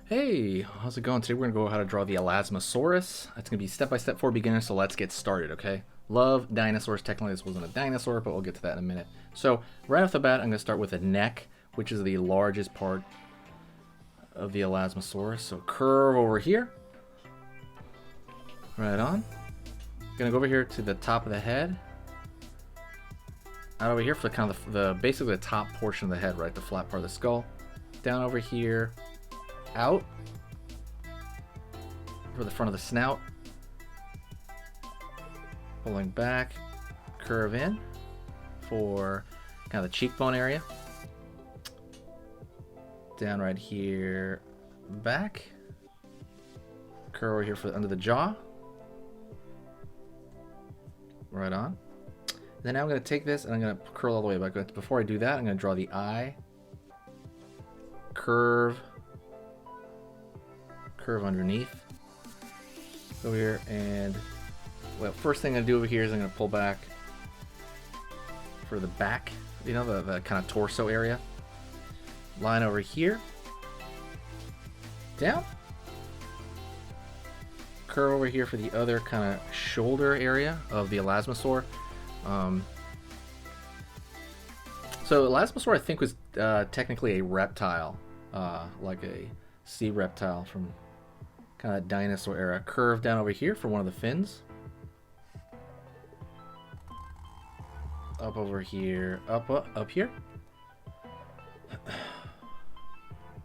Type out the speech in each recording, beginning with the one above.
Hey, how's it going? Today we're going to go how to draw the Elasmosaurus. It's going to be step-by-step for beginners, so let's get started, okay? Love dinosaurs. Technically this wasn't a dinosaur, but we'll get to that in a minute. So right off the bat, I'm going to start with the neck, which is the largest part of the Elasmosaurus. So curve over here. Right on. Going to go over here to the top of the head. Out over here for kind of the basically the top portion of the head, right? The flat part of the skull. Down over here. Out for the front of the snout, pulling back, curve in for kind of the cheekbone area, down right here, back, curve over here for under the jaw, right on. Then now I'm going to take this and I'm going to curl all the way back. But before I do that, I'm going to draw the eye, curve underneath over here, and well, first thing I'm gonna do over here is I'm gonna pull back for the back, you know, the kind of torso area. Line over here, down, curve over here for the other kind of shoulder area of the Elasmosaur. So Elasmosaur, I think, was technically a reptile, like a sea reptile from kind of dinosaur era. Curve down over here for one of the fins. Up over here, up here.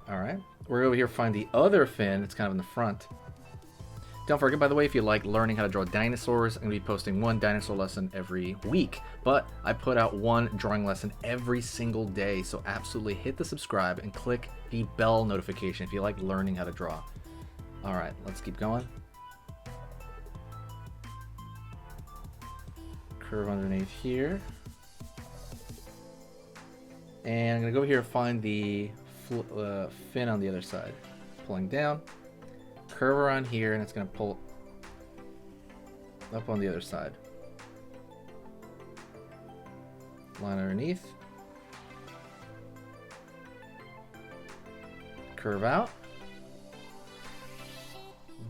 All right, we're over here to find the other fin. It's kind of in the front. Don't forget, by the way, if you like learning how to draw dinosaurs, I'm going to be posting one dinosaur lesson every week. But I put out one drawing lesson every single day, so absolutely hit the subscribe and click the bell notification if you like learning how to draw. All right, let's keep going. Curve underneath here. And I'm going to go over here and find the fin on the other side. Pulling down. Curve around here, and it's going to pull up on the other side. Line underneath. Curve out.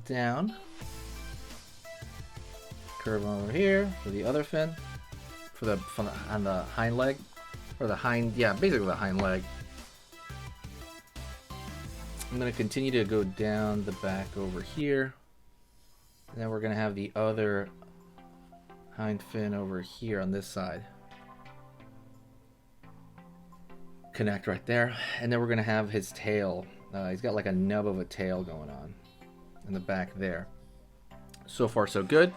Down. Curve over here for the other fin. On the hind leg. Or the hind, yeah, basically the hind leg. I'm going to continue to go down the back over here. And then we're going to have the other hind fin over here on this side. Connect right there. And then we're going to have his tail. He's got like a nub of a tail going on in the back there. So far, so good.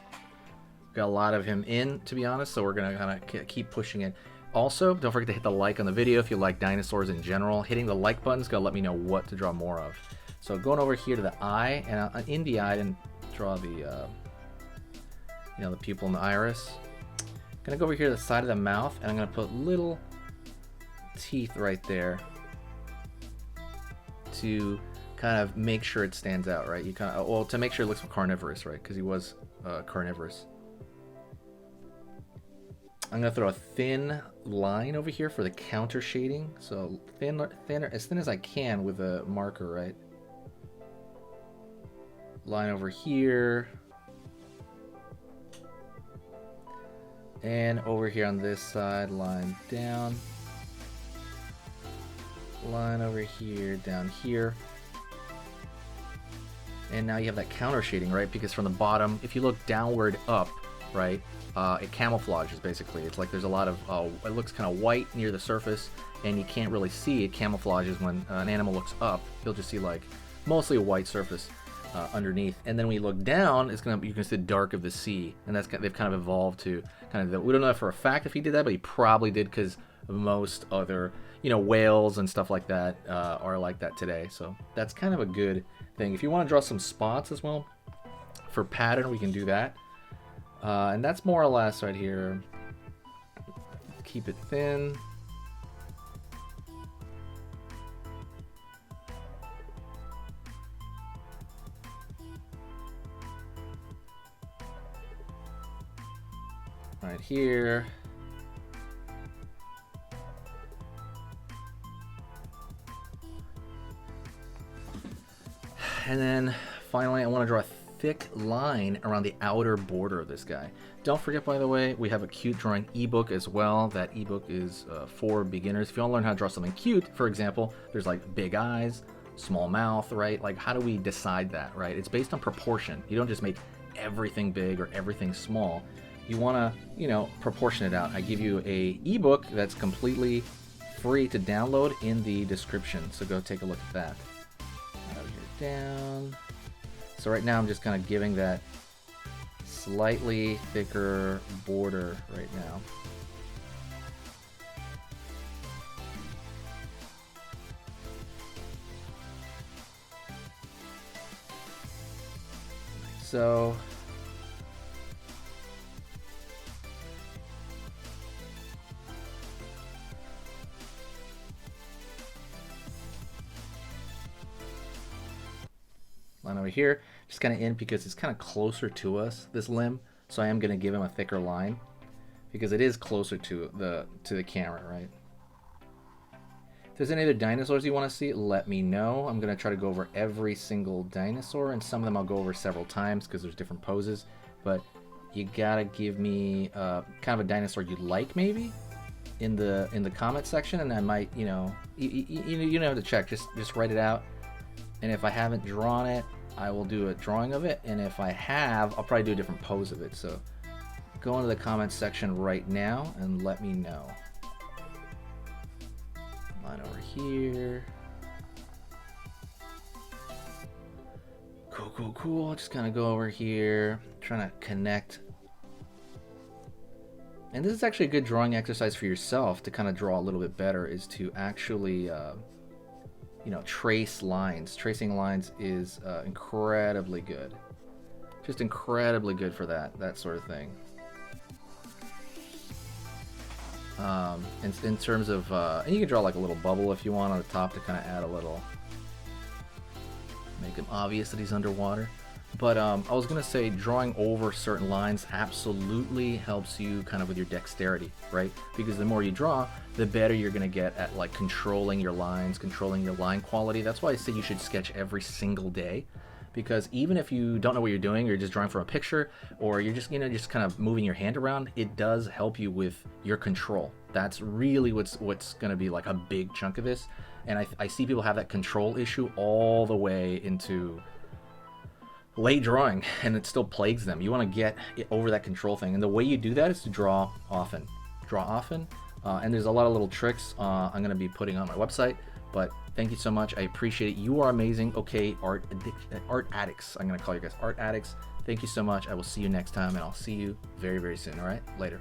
Got a lot of him in, to be honest, so we're going to kind of keep pushing it. Also, don't forget to hit the like on the video if you like dinosaurs in general. Hitting the like button is going to let me know what to draw more of. So going over here to the eye, and in the eye, I didn't draw the, the pupil and the iris. Going to go over here to the side of the mouth, and I'm going to put little teeth right there to kind of make sure it stands out, right? You kind of, well, to make sure it looks carnivorous, right? Because he was carnivorous. I'm going to throw a thin line over here for the counter shading. So thinner, as thin as I can with a marker, right? Line over here. And over here on this side, line down. Line over here, down here. And now you have that counter shading, right? Because from the bottom, if you look downward up, right? It camouflages, basically. It's like there's a lot of, it looks kind of white near the surface, and you can't really see. It camouflages when an animal looks up. You'll just see like mostly a white surface underneath. And then when you look down, you can see the dark of the sea, and they've kind of evolved to kind of we don't know for a fact if he did that, but he probably did, because most other whales and stuff like that are like that today. So that's kind of a good thing. If you want to draw some spots as well for pattern, we can do that. And that's more or less right here. Keep it thin. Right here. And then finally, I want to draw a thick line around the outer border of this guy. Don't forget, by the way, we have a cute drawing ebook as well. That ebook is for beginners. If you want to learn how to draw something cute, for example, there's like big eyes, small mouth, right? Like, how do we decide that, right? It's based on proportion. You don't just make everything big or everything small. You want to, you know, proportion it out. I give you a ebook that's completely free to download in the description, so go take a look at that. Out here, down. So right now I'm just kind of giving that slightly thicker border right now. So line over here, just kind of in because it's kind of closer to us, this limb. So I am going to give him a thicker line because it is closer to the camera, right? If there's any other dinosaurs you want to see, let me know. I'm going to try to go over every single dinosaur, and some of them I'll go over several times because there's different poses. But you gotta give me kind of a dinosaur you like, maybe in the comment section, and I might, you know, you know, to check. Just write it out. And if I haven't drawn it, I will do a drawing of it. And if I have, I'll probably do a different pose of it. So go into the comments section right now and let me know. Line over here. Cool. Just kind of go over here, trying to connect. And this is actually a good drawing exercise for yourself to kind of draw a little bit better, is to actually you know, trace lines. Tracing lines is incredibly good. Just incredibly good for that sort of thing. In terms of, and you can draw like a little bubble if you want on the top to kind of add a little, make it obvious that he's underwater. But I was gonna say, drawing over certain lines absolutely helps you kind of with your dexterity, right? Because the more you draw, the better you're gonna get at like controlling your lines, controlling your line quality. That's why I say you should sketch every single day, because even if you don't know what you're doing, you're just drawing from a picture, or you're just, you know, just kind of moving your hand around, it does help you with your control. That's really what's gonna be like a big chunk of this. And I see people have that control issue all the way into late drawing, and it still plagues them. You want to get over that control thing, and the way you do that is to draw often. And there's a lot of little tricks I'm going to be putting on my website. But thank you so much. I appreciate it. You are amazing. Okay, art addicts. I'm going to call you guys art addicts. Thank you so much. I will see you next time, and I'll see you very, very soon. All right, later.